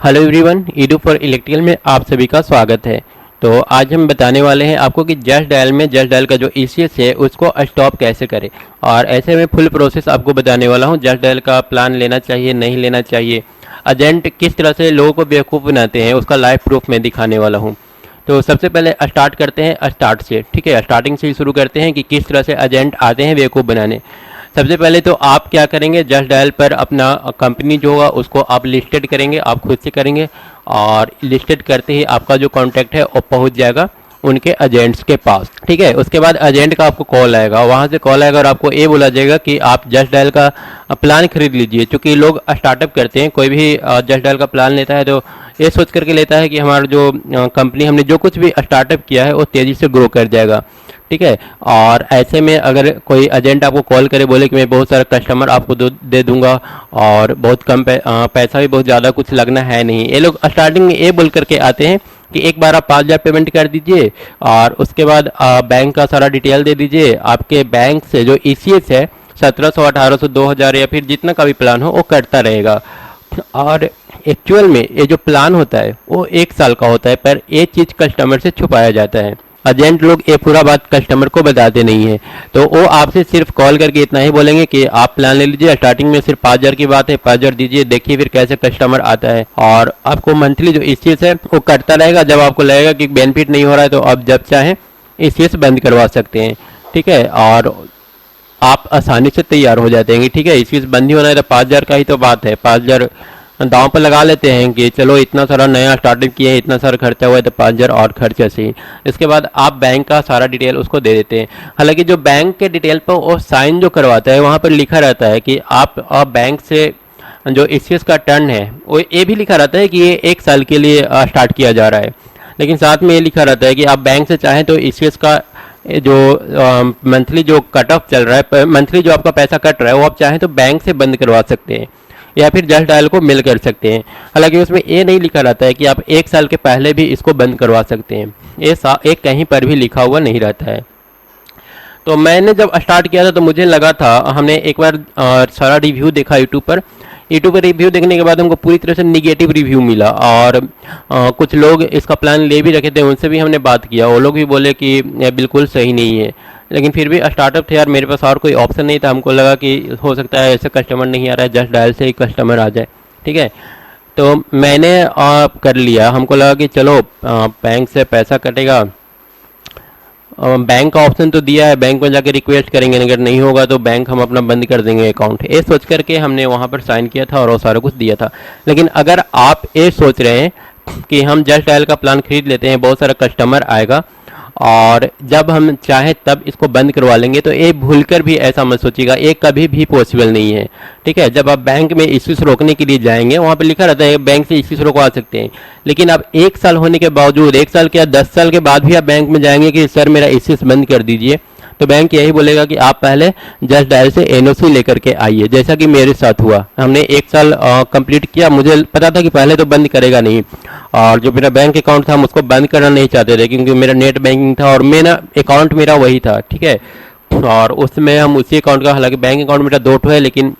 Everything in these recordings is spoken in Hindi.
Hello everyone, Edu for electrical में आप सभी का स्वागत है। तो आज हम बताने वाले हैं आपको कि जस्ट डायल का जो ईसीएस है उसको स्टॉप कैसे करें। और ऐसे में फुल प्रोसेस आपको बताने वाला हूं। जस्ट डायल का प्लान लेना चाहिए, नहीं लेना चाहिए, एजेंट किस तरह से लोगों को बेवकूफ़ बनाते हैं उसका लाइव प्रूफ में दिखाने वाला हूँ। तो सबसे पहले स्टार्ट करते हैं स्टार्ट से, ठीक है। स्टार्टिंग से ही शुरू करते हैं कि किस तरह से एजेंट आते हैं बेवकूफ़ बनाने। सबसे पहले तो आप क्या करेंगे, जस्ट डायल पर अपना कंपनी जो होगा उसको आप लिस्टेड करेंगे, आप खुद से करेंगे। और लिस्टेड करते ही आपका जो कॉन्टैक्ट है वो पहुंच जाएगा उनके एजेंट्स के पास, ठीक है। उसके बाद एजेंट का आपको कॉल आएगा, वहां से कॉल आएगा और आपको ये बोला जाएगा कि आप जस्ट डायल का प्लान खरीद लीजिए। क्योंकि लोग स्टार्टअप करते हैं, कोई भी जस्ट डायल का प्लान लेता है तो ये सोच करके लेता है कि हमारा जो कंपनी, हमने जो कुछ भी स्टार्टअप किया है वो तेज़ी से ग्रो कर जाएगा, ठीक है। और ऐसे में अगर कोई एजेंट आपको कॉल करे, बोले कि मैं बहुत सारा कस्टमर आपको दे दूंगा और बहुत कम पैसा भी बहुत ज़्यादा कुछ लगना है नहीं, ये लोग स्टार्टिंग में ये बोल करके आते हैं कि एक बार आप 5,000 पेमेंट कर दीजिए और उसके बाद बैंक का सारा डिटेल दे दीजिए। आपके बैंक से जो ईसीएस है 1700, 1800, 2000 या फिर जितना का भी प्लान हो वो करता रहेगा। और एक्चुअल में ये जो प्लान होता है वो 1 साल का होता है, पर ये चीज़ कस्टमर से छुपाया जाता है। एजेंट लोग ये पूरा बात कस्टमर को बताते नहीं है, तो वो आपसे सिर्फ कॉल करके इतना ही बोलेंगे कि आप प्लान ले लीजिए। स्टार्टिंग में सिर्फ 5,000 की बात है, 5,000 दीजिए, देखिए फिर कैसे कस्टमर आता है। और आपको मंथली जो ईसीएस है वो करता रहेगा। जब आपको लगेगा कि बेनिफिट नहीं हो रहा है तो आप जब चाहें ईसीएस बंद करवा सकते हैं, ठीक है। और आप आसानी से तैयार हो जाते हैं, ठीक है। ईसीएस बंद ही होना है तो 5,000 का ही तो बात है। 5,000 दांव पर लगा लेते हैं कि चलो इतना सारा नया स्टार्टअप किए हैं, इतना सारा खर्चा हुआ है तो 5,000 और खर्चा से। इसके बाद आप बैंक का सारा डिटेल उसको दे देते हैं। हालांकि जो बैंक के डिटेल पर वो साइन जो करवाता है वहाँ पर लिखा रहता है कि आप बैंक से जो ईसीएस का टर्न है वो ये भी लिखा रहता है कि ये 1 साल के लिए स्टार्ट किया जा रहा है। लेकिन साथ में ये लिखा रहता है कि आप बैंक से चाहें तो ईसीएस का जो मंथली जो कट ऑफ चल रहा है, मंथली जो आपका पैसा कट रहा है वो आप चाहें तो बैंक से बंद करवा सकते हैं या फिर जस्ट डायल को मेल कर सकते हैं। हालांकि उसमें ये नहीं लिखा रहता है कि आप 1 साल के पहले भी इसको बंद करवा सकते हैं, ये कहीं पर भी लिखा हुआ नहीं रहता है। तो मैंने जब स्टार्ट किया था तो मुझे लगा था, हमने एक बार सारा रिव्यू देखा यूट्यूब पर रिव्यू देखने के बाद हमको पूरी तरह से निगेटिव रिव्यू मिला। और कुछ लोग इसका प्लान ले भी रखे थे, उनसे भी हमने बात किया, वो लोग भी बोले कि यह बिल्कुल सही नहीं है। लेकिन फिर भी स्टार्टअप थे यार, मेरे पास और कोई ऑप्शन नहीं था। हमको लगा कि हो सकता है ऐसे कस्टमर नहीं आ रहा है, जस्ट डायल से ही कस्टमर आ जाए, ठीक है। तो मैंने कर लिया। हमको लगा कि चलो बैंक से पैसा कटेगा, बैंक का ऑप्शन तो दिया है, बैंक में जाके रिक्वेस्ट करेंगे, अगर नहीं होगा तो बैंक हम अपना बंद कर देंगे अकाउंट, ये सोच करके हमने वहाँ पर साइन किया था और वो सारा कुछ दिया था। लेकिन अगर आप ये सोच रहे हैं कि हम जस्ट डायल का प्लान खरीद लेते हैं, बहुत सारा कस्टमर आएगा और जब हम चाहें तब इसको बंद करवा लेंगे, तो ये भूलकर भी ऐसा मत सोचिएगा, ये कभी भी पॉसिबल नहीं है, ठीक है। जब आप बैंक में इश्यूज रोकने के लिए जाएंगे वहाँ पे लिखा रहता है बैंक से इश्यूज रोकवा सकते हैं। लेकिन आप 1 साल होने के बावजूद, 1 साल के या 10 साल के बाद भी आप बैंक में जाएंगे कि सर मेरा इश्यूज बंद कर दीजिए, तो बैंक यही बोलेगा कि आप पहले जस्ट डायल से एनओसी लेकर के आइए। जैसा कि मेरे साथ हुआ, हमने 1 साल कंप्लीट किया, मुझे पता था कि पहले तो बंद करेगा नहीं, और जो मेरा बैंक अकाउंट था हम उसको बंद करना नहीं चाहते थे क्योंकि मेरा नेट बैंकिंग था और मेरा अकाउंट मेरा वही था, ठीक है। और उसमें हम उसी अकाउंट का, हालांकि बैंक अकाउंट मेरा 2 है, लेकिन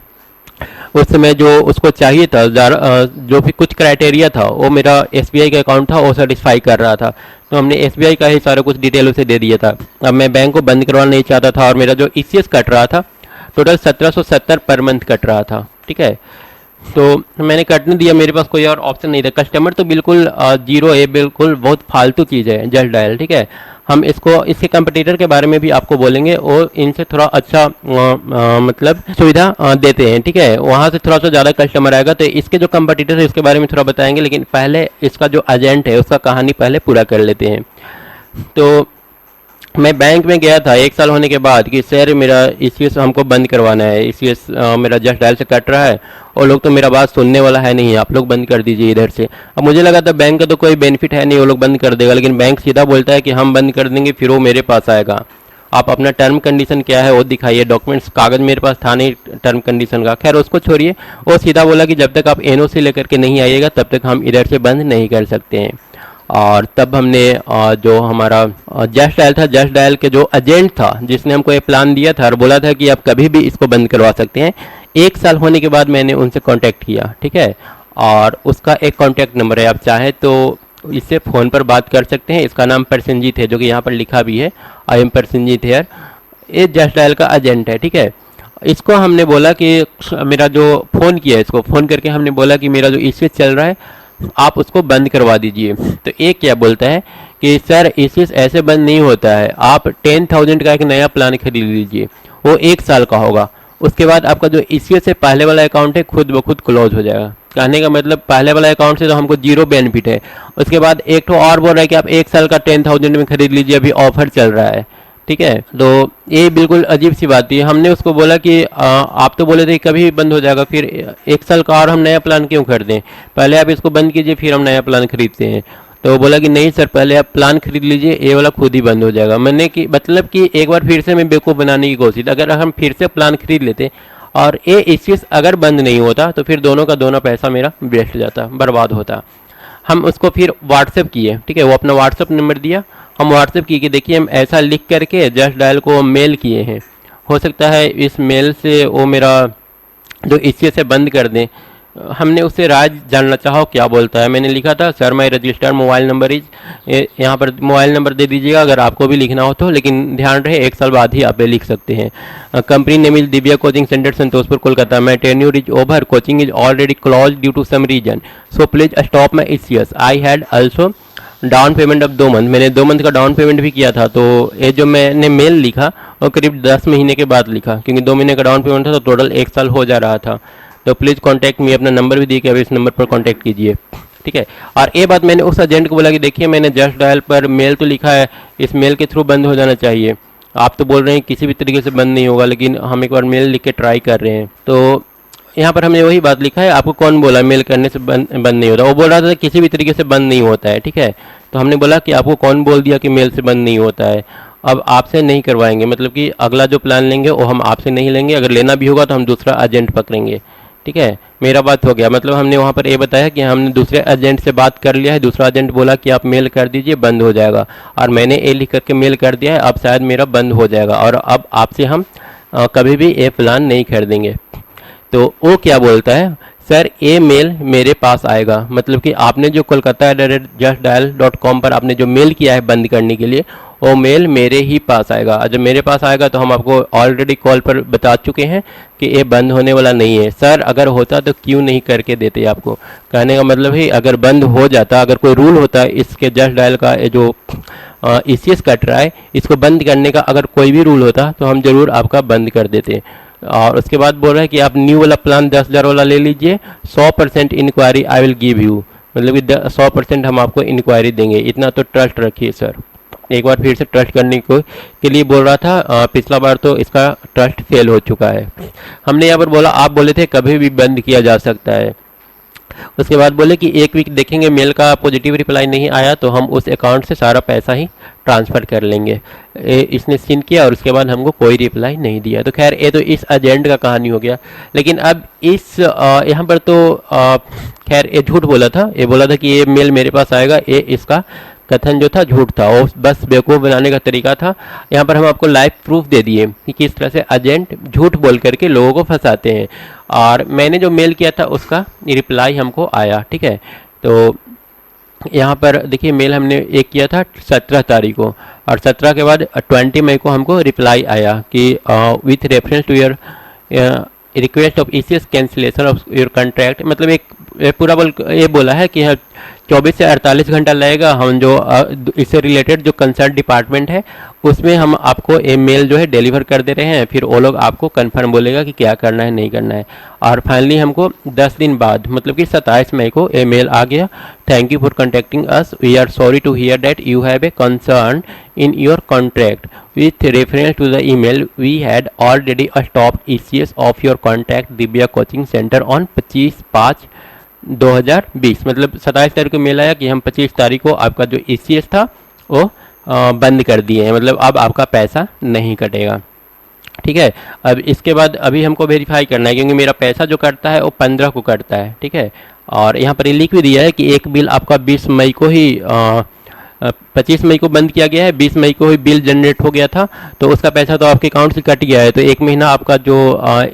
उस समय जो उसको चाहिए था, जो भी कुछ क्राइटेरिया था वो मेरा एसबीआई का अकाउंट था, वो सेटिस्फाई कर रहा था। तो हमने एसबीआई का ही सारा कुछ डिटेल उसे दे दिया था। अब मैं बैंक को बंद करवाना नहीं चाहता था और मेरा जो ईसीएस कट रहा था टोटल 1770 पर मंथ कट रहा था, ठीक है। तो मैंने कटने दिया, मेरे पास कोई और ऑप्शन नहीं था। कस्टमर तो बिल्कुल जीरो है, बिल्कुल बहुत फालतू चीज़ है जस्ट डायल, ठीक है। हम इसके कंपटीटर के बारे में भी आपको बोलेंगे, और इनसे थोड़ा अच्छा मतलब सुविधा देते हैं, ठीक है। वहाँ से थोड़ा सा ज़्यादा कस्टमर आएगा। तो इसके जो कंपटीटर है उसके बारे में थोड़ा बताएंगे, लेकिन पहले इसका जो एजेंट है उसका कहानी पहले पूरा कर लेते हैं। तो मैं बैंक में गया था 1 साल होने के बाद कि सर मेरा ईसीएस हमको बंद करवाना है, ईसीएस मेरा जस्ट डायल से कट रहा है और लोग तो मेरा बात सुनने वाला है नहीं, आप लोग बंद कर दीजिए इधर से। अब मुझे लगा था बैंक का तो कोई बेनिफिट है नहीं, वो लोग बंद कर देगा, लेकिन बैंक सीधा बोलता है कि हम बंद कर देंगे, फिर वो मेरे पास आएगा। आप अपना टर्म कंडीशन क्या है वो दिखाइए। डॉक्यूमेंट्स कागज़ मेरे पास था नहीं टर्म कंडीशन का, खैर उसको छोड़िए। वो सीधा बोला कि जब तक आप एनओसी लेकर के नहीं आइएगा तब तक हम इधर से बंद नहीं कर सकते हैं। और तब हमने जो हमारा जस्ट डायल था, जस्ट डायल के जो एजेंट था जिसने हमको ये प्लान दिया था और बोला था कि आप कभी भी इसको बंद करवा सकते हैं, 1 साल होने के बाद मैंने उनसे कांटेक्ट किया, ठीक है। और उसका एक कॉन्टैक्ट नंबर है। आप चाहे तो इससे फ़ोन पर बात कर सकते हैं। इसका नाम प्रसेनजीत है, जो कि यहाँ पर लिखा भी है, आई एम प्रसेनजीत हेयर। ये जस्ट डायल का एजेंट है, ठीक है। इसको हमने बोला कि मेरा जो फ़ोन किया है, इसको फ़ोन करके हमने बोला कि मेरा जो इश्यूज चल रहा है आप उसको बंद करवा दीजिए। तो ये क्या बोलता है कि सर इश्यूज ऐसे बंद नहीं होता है, आप 10,000 का एक नया प्लान खरीद लीजिए, वो 1 साल का होगा। उसके बाद आपका जो इश्यूज से पहले वाला अकाउंट है खुद ब खुद क्लोज हो जाएगा। कहने का मतलब पहले वाला अकाउंट से तो हमको जीरो बेनिफिट है। उसके बाद एक तो और बोल रहा है कि आप 1 साल का 10,000 में खरीद लीजिए, अभी ऑफर चल रहा है, ठीक है। तो ये बिल्कुल अजीब सी बात थी। हमने उसको बोला कि आप तो बोले थे कभी भी बंद हो जाएगा, फिर 1 साल का और हम नया प्लान क्यों खरीदें, पहले आप इसको बंद कीजिए फिर हम नया प्लान खरीदते हैं। तो वो बोला कि नहीं सर, पहले आप प्लान खरीद लीजिए, ये वाला खुद ही बंद हो जाएगा। मैंने कि मतलब कि एक बार फिर से मैं बेवकूफ़ बनाने की कोशिश, अगर हम फिर से प्लान खरीद लेते और ये इश्यूज अगर बंद नहीं होता तो फिर दोनों का दोनों पैसा मेरा वेस्ट जाता, बर्बाद होता। हम उसको फिर व्हाट्सएप किए, ठीक है, वो अपना व्हाट्सएप नंबर दिया, हम व्हाट्सएप किए कि देखिए हम ऐसा लिख करके जस्ट डायल को मेल किए हैं, हो सकता है इस मेल से वो मेरा जो इश्यू से बंद कर दें। हमने उससे राय जानना चाहा क्या बोलता है। मैंने लिखा था sir my registered mobile number is, यहाँ पर मोबाइल नंबर दे दीजिएगा अगर आपको भी लिखना हो तो, लेकिन ध्यान रहे 1 साल बाद ही आप ये लिख सकते हैं। Company name is Divya coaching centre Santoshpur Kolkata, my tenure is over, coaching is already close due to some reason, so please stop my issues, I had also down payment of 2 month, मैंने 2 मंथ का डाउन पेमेंट भी किया था। तो ये जो मैंने मेल लिखा वो करीब 10 महीने के बाद लिखा, क्योंकि 2 महीने का डाउन पेमेंट था तो टोटल 1 साल हो जा रहा था। तो प्लीज़ कॉन्टैक्ट मी, अपना नंबर भी दिए कि अब इस नंबर पर कॉन्टैक्ट कीजिए, ठीक है। और ये बात मैंने उस एजेंट को बोला कि देखिए मैंने जस्ट डायल पर मेल तो लिखा है, इस मेल के थ्रू बंद हो जाना चाहिए, आप तो बोल रहे हैं किसी भी तरीके से बंद नहीं होगा, लेकिन हम एक बार मेल लिख के ट्राई कर रहे हैं। तो यहाँ पर हमने वही बात लिखा है, आपको कौन बोला मेल करने से बंद नहीं होता। वो बोल रहा था किसी भी तरीके से बंद नहीं होता है, ठीक है। तो हमने बोला कि आपको कौन बोल दिया कि मेल से बंद नहीं होता है, अब आपसे नहीं करवाएंगे, मतलब कि अगला जो प्लान लेंगे वो हम आपसे नहीं लेंगे, अगर लेना भी होगा तो हम दूसरा एजेंट पकड़ेंगे, ठीक है। मेरा बात हो गया, मतलब हमने वहाँ पर ये बताया कि हमने दूसरे एजेंट से बात कर लिया है, दूसरा एजेंट बोला कि आप मेल कर दीजिए बंद हो जाएगा, और मैंने ये लिख करके मेल कर दिया है, अब शायद मेरा बंद हो जाएगा और अब आपसे हम कभी भी ये प्लान नहीं खरीदेंगे। तो वो क्या बोलता है, सर ये मेल मेरे पास आएगा, मतलब कि आपने जो kolkata@justdial.com पर आपने जो मेल किया है बंद करने के लिए, वो मेल मेरे ही पास आएगा। जब मेरे पास आएगा तो हम आपको ऑलरेडी कॉल पर बता चुके हैं कि ये बंद होने वाला नहीं है। सर अगर होता तो क्यों नहीं करके देते आपको, कहने का मतलब है अगर बंद हो जाता, अगर कोई रूल होता इसके जस्ट डायल का जो ECS कट रहा है इसको बंद करने का, अगर कोई भी रूल होता तो हम ज़रूर आपका बंद कर देते। और उसके बाद बोल रहा है कि आप न्यू वाला प्लान 10,000 वाला ले लीजिए, 100% inquiry I will give you, मतलब कि 100% हम आपको इंक्वायरी देंगे, इतना तो ट्रस्ट रखिए सर। एक बार फिर से ट्रस्ट करने को के लिए बोल रहा था, पिछला बार तो इसका ट्रस्ट फेल हो चुका है। हमने यहाँ पर बोला आप बोले थे कभी भी बंद किया जा सकता है। उसके बाद बोले कि 1 वीक देखेंगे, मेल का पॉजिटिव रिप्लाई नहीं आया तो हम उस अकाउंट से सारा पैसा ही ट्रांसफ़र कर लेंगे। इसने सीन किया और उसके बाद हमको कोई रिप्लाई नहीं दिया। तो खैर ये तो इस एजेंट का कहानी हो गया। लेकिन अब इस यहाँ पर तो खैर ये झूठ बोला था, ये बोला था कि ये मेल मेरे पास आएगा, ये इसका कथन जो था झूठ था, वो बस बेवकूफ़ बनाने का तरीका था। यहाँ पर हम आपको लाइव प्रूफ दे दिए कि किस तरह से एजेंट झूठ बोल करके लोगों को फंसाते हैं। और मैंने जो मेल किया था उसका रिप्लाई हमको आया, ठीक है। तो यहाँ पर देखिए मेल हमने एक किया था 17 तारीख को, और 17 के बाद 20 मई को हमको रिप्लाई आया कि with reference to your request of ECS cancellation of your contract, मतलब एक पूरा ये बोला है कि 24 से 48 घंटा लगेगा, हम जो इससे रिलेटेड जो कंसर्न डिपार्टमेंट है उसमें हम आपको ये मेल जो है डिलीवर कर दे रहे हैं, फिर वो लोग आपको कंफर्म बोलेगा कि क्या करना है नहीं करना है। और फाइनली हमको 10 दिन बाद, मतलब कि 27 मई को ये मेल आ गया, thank you for contacting us, we are sorry to hear that you have a concern in your contract with reference to the email we had already stopped ECS of your contract Divya coaching centre on 25/5/2020, मतलब 27 तारीख को मेल आया कि हम 25 तारीख को आपका जो ECS था वो बंद कर दिए हैं, मतलब अब आपका पैसा नहीं कटेगा, ठीक है। अब इसके बाद अभी हमको वेरीफाई करना है, क्योंकि मेरा पैसा जो कटता है वो 15 को कटता है, ठीक है। और यहाँ पर ये लिख भी दिया है कि एक बिल आपका 20 मई को ही 25 मई को बंद किया गया है, 20 मई को ही बिल जनरेट हो गया था, तो उसका पैसा तो आपके अकाउंट से कट गया है, तो 1 महीना आपका जो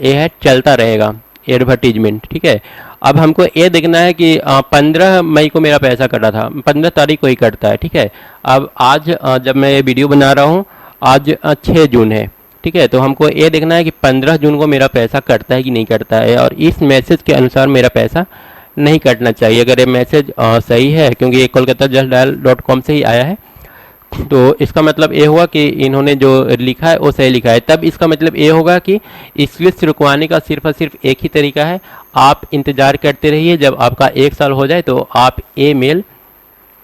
ये है चलता रहेगा एडवर्टीजमेंट, ठीक है। अब हमको ये देखना है कि 15 मई को मेरा पैसा कटा था, 15 तारीख को ही कटता है, ठीक है। अब आज जब मैं ये वीडियो बना रहा हूँ, आज 6 जून है, ठीक है। तो हमको ये देखना है कि 15 जून को मेरा पैसा कटता है कि नहीं कटता है, और इस मैसेज के अनुसार मेरा पैसा नहीं कटना चाहिए। अगर ये मैसेज सही है, क्योंकि ये कोलकाता justdial.com से ही आया है, तो इसका मतलब ये हुआ कि इन्होंने जो लिखा है वो सही लिखा है। तब इसका मतलब ये होगा कि स्विच रुकवाने का सिर्फ और सिर्फ एक ही तरीका है, आप इंतज़ार करते रहिए। जब आपका 1 साल हो जाए तो आप ये मेल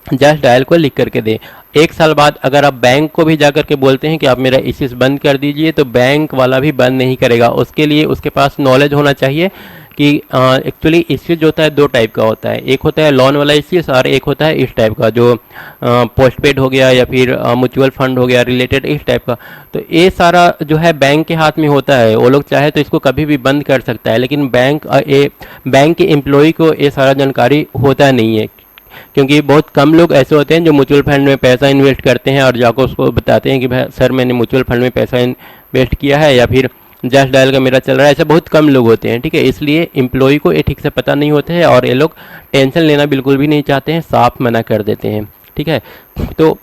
जस्ट डायल को लिख करके दें। 1 साल बाद अगर आप बैंक को भी जा करके बोलते हैं कि आप मेरा इश्यूज बंद कर दीजिए, तो बैंक वाला भी बंद नहीं करेगा। उसके लिए उसके पास नॉलेज होना चाहिए कि एक्चुअली इश्यूज होता है 2 टाइप का होता है, एक होता है लोन वाला इश्यूज और एक होता है इस टाइप का जो पोस्टपेड हो गया या फिर म्यूचुअल फंड हो गया रिलेटेड इस टाइप का। तो ये सारा जो है बैंक के हाथ में होता है, वो लोग चाहे तो इसको कभी भी बंद कर सकता है, लेकिन बैंक के एम्प्लॉय को ये सारा जानकारी होता नहीं है, क्योंकि बहुत कम लोग ऐसे होते हैं जो म्यूचुअल फंड में पैसा इन्वेस्ट करते हैं और जाकर उसको बताते हैं कि भाई सर मैंने म्यूचुअल फंड में पैसा इन्वेस्ट किया है या फिर जस्ट डायल का मेरा चल रहा है। ऐसे बहुत कम लोग होते हैं, ठीक है। इसलिए एम्प्लॉय को ये ठीक से पता नहीं होता है और ये लोग टेंशन लेना बिल्कुल भी नहीं चाहते हैं, साफ मना कर देते हैं, ठीक है। तो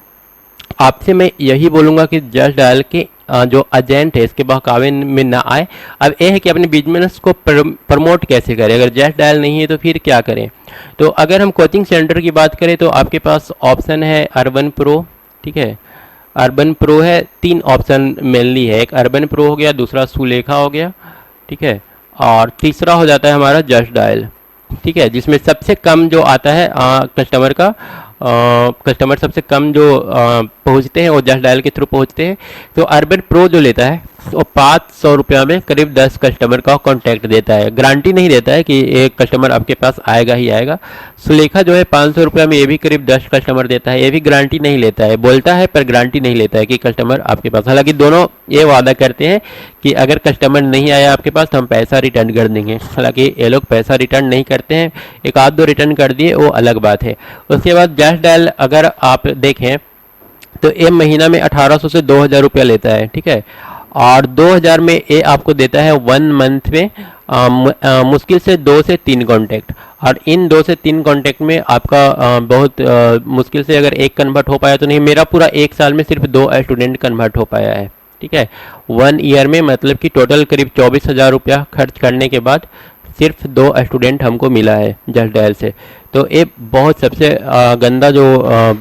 आपसे मैं यही बोलूँगा कि जस्ट डायल के जो एजेंट है इसके बहकावे में ना आए। अब यह है कि अपने बिजनेस को प्रमोट कैसे करें, अगर जस्ट डायल नहीं है तो फिर क्या करें। तो अगर हम कोचिंग सेंटर की बात करें तो आपके पास ऑप्शन है अर्बन प्रो, ठीक है। अर्बन प्रो है, 3 ऑप्शन मेनली है, एक अर्बन प्रो हो गया, दूसरा सुलेखा हो गया, ठीक है, और तीसरा हो जाता है हमारा जस्ट डायल, ठीक है, जिसमें सबसे कम जो आता है कस्टमर सबसे कम जो पहुँचते हैं वो जस्ट डायल के थ्रू पहुँचते हैं। तो अर्बन प्रो जो लेता है वो 500 रुपया में करीब 10 कस्टमर का कांटेक्ट देता है, गारंटी नहीं देता है कि एक कस्टमर आपके पास आएगा ही आएगा। सुलेखा जो है 500 रुपया में ये भी करीब 10 कस्टमर देता है, ये भी गारंटी नहीं लेता है, बोलता है पर गारंटी नहीं लेता है कि कस्टमर आपके पास। हालांकि दोनों ये वादा करते हैं कि अगर कस्टमर नहीं आया आपके पास तो हम पैसा रिटर्न कर देंगे। हालांकि ये लोग पैसा रिटर्न नहीं करते हैं, 1-2 रिटर्न कर दिए वो अलग बात है। उसके बाद जस्ट डायल अगर आप देखें तो ये महीना में 1800 से 2000 रुपया लेता है, ठीक है, और 2000 में ये आपको देता है 1 मंथ में मुश्किल से 2 से 3 कॉन्टैक्ट, और इन 2 से 3 कॉन्टैक्ट में आपका बहुत मुश्किल से अगर एक कन्वर्ट हो पाया तो नहीं। मेरा पूरा 1 साल में सिर्फ 2 स्टूडेंट कन्वर्ट हो पाया है, ठीक है, 1 ईयर में, मतलब कि टोटल करीब 24,000 रुपया खर्च करने के बाद सिर्फ 2 स्टूडेंट हमको मिला है जस्ट डायल से। तो ये बहुत सबसे गंदा जो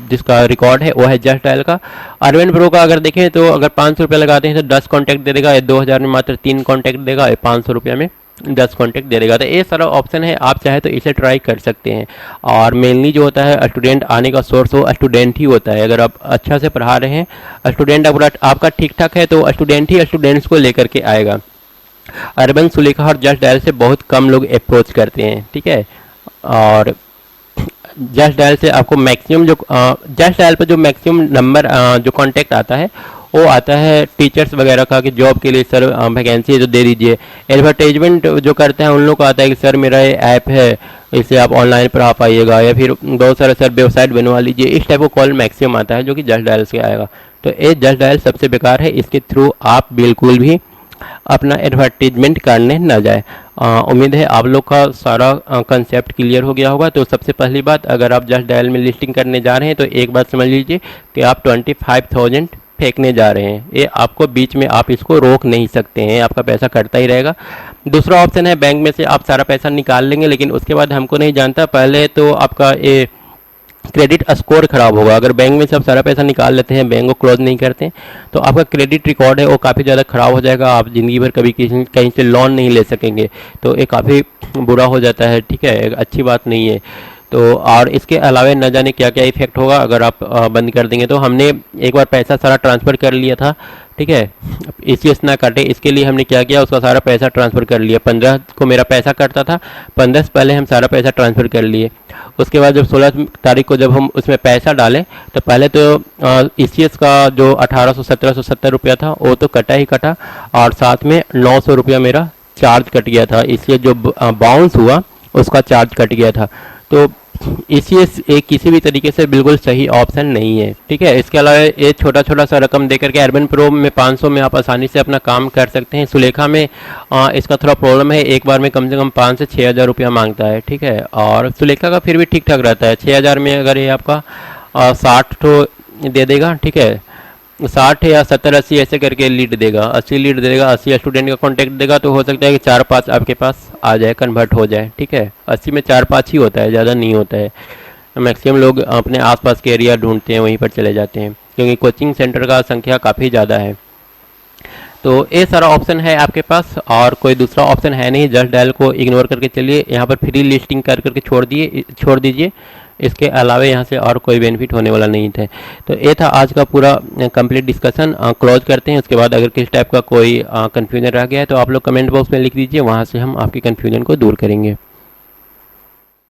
जिसका रिकॉर्ड है वो है जस्ट डायल का। अर्बन प्रो का अगर देखें तो अगर 500 रुपया लगाते हैं तो 10 कॉन्टैक्ट दे देगा, 2000 में मात्र 3 कॉन्टैक्ट देगा, 500 रुपया में 10 कॉन्टैक्ट दे देगा। तो ये सारा ऑप्शन है, आप चाहे तो इसे ट्राई कर सकते हैं। और मेनली जो होता है स्टूडेंट आने का सोर्स वो स्टूडेंट ही होता है। अगर आप अच्छा से पढ़ा रहे हैं, स्टूडेंट आपका ठीक ठाक है तो स्टूडेंट ही स्टूडेंट्स को लेकर के आएगा। अर्बन, सुलेखा और जस्ट डायल से बहुत कम लोग अप्रोच करते हैं, ठीक है। और जस्ट डायल से आपको मैक्सिमम जो जस्ट डायल पर जो मैक्सिमम नंबर जो कांटेक्ट आता है वो आता है टीचर्स वगैरह का कि जॉब के लिए सर वैकेंसी है तो दे दीजिए। एडवर्टाइजमेंट जो करते हैं उन लोग को आता है कि सर मेरा ये ऐप है, इसे आप ऑनलाइन पढ़ा पाइएगा, या फिर बहुत सारे सर वेबसाइट बनवा लीजिए। इस टाइप का कॉल मैक्सिमम आता है जो कि जस्ट डायल से आएगा। तो ये जस्ट डायल सबसे बेकार है, इसके थ्रू आप बिल्कुल भी अपना एडवर्टीजमेंट करने ना जाए। उम्मीद है आप लोग का सारा कंसेप्ट क्लियर हो गया होगा। तो सबसे पहली बात, अगर आप जस्ट डायल में लिस्टिंग करने जा रहे हैं तो एक बात समझ लीजिए कि आप 25,000 फेंकने जा रहे हैं। ये आपको बीच में आप इसको रोक नहीं सकते हैं, आपका पैसा कटता ही रहेगा। दूसरा ऑप्शन है बैंक में से आप सारा पैसा निकाल लेंगे, लेकिन उसके बाद हमको नहीं जानता, पहले तो आपका ये क्रेडिट स्कोर खराब होगा। अगर बैंक में से आप सारा पैसा निकाल लेते हैं, बैंक को क्लोज नहीं करते, तो आपका क्रेडिट रिकॉर्ड है वो काफ़ी ज़्यादा ख़राब हो जाएगा। आप ज़िंदगी भर कभी कहीं से लोन नहीं ले सकेंगे, तो ये काफ़ी बुरा हो जाता है, ठीक है, एक अच्छी बात नहीं है। तो और इसके अलावा न जाने क्या क्या इफेक्ट होगा अगर आप बंद कर देंगे। तो हमने एक बार पैसा सारा ट्रांसफ़र कर लिया था, ठीक है, इसी ना कटे इसके लिए हमने क्या किया, उसका सारा पैसा ट्रांसफ़र कर लिया। 15 को मेरा पैसा कटता था, 15 से पहले हम सारा पैसा ट्रांसफ़र कर लिए। उसके बाद जब 16 तारीख को जब हम उसमें पैसा डालें तो पहले तो ECS का जो 1800-1770 रुपया था वो तो कटा ही कटा, और साथ में 900 रुपया मेरा चार्ज कट गया था। इसलिए जो बाउंस हुआ उसका चार्ज कट गया था। तो ECS एक किसी भी तरीके से बिल्कुल सही ऑप्शन नहीं है, ठीक है। इसके अलावा ये छोटा छोटा सा रकम देकर के अर्बन प्रो में 500 में आप आसानी से अपना काम कर सकते हैं। सुलेखा में इसका थोड़ा प्रॉब्लम है, एक बार में कम से कम 5 से 6 हज़ार रुपया मांगता है, ठीक है। और सुलेखा का फिर भी ठीक ठाक रहता है, 6 हज़ार में अगर ये आपका 60 तो दे देगा, ठीक है। 60 या 70-80 ऐसे करके लीड देगा, 80 लीड देगा, 80 स्टूडेंट का कॉन्टैक्ट देगा, तो हो सकता है कि 4-5 आपके पास आ जाए, कन्वर्ट हो जाए, ठीक है। 80 में 4-5 ही होता है, ज़्यादा नहीं होता है। मैक्सिमम लोग अपने आसपास के एरिया ढूंढते हैं, वहीं पर चले जाते हैं, क्योंकि कोचिंग सेंटर का संख्या काफ़ी ज़्यादा है। तो ये सारा ऑप्शन है आपके पास, और कोई दूसरा ऑप्शन है नहीं। जस्ट डायल को इग्नोर करके चलिए, यहाँ पर फ्री लिस्टिंग कर करके छोड़ दीजिए। इसके अलावा यहाँ से और कोई बेनिफिट होने वाला नहीं थे। तो ये था आज का पूरा कंप्लीट डिस्कशन। क्लोज करते हैं। उसके बाद अगर किस टाइप का कोई कन्फ्यूजन रह गया है तो आप लोग कमेंट बॉक्स में लिख दीजिए, वहाँ से हम आपके कन्फ्यूजन को दूर करेंगे।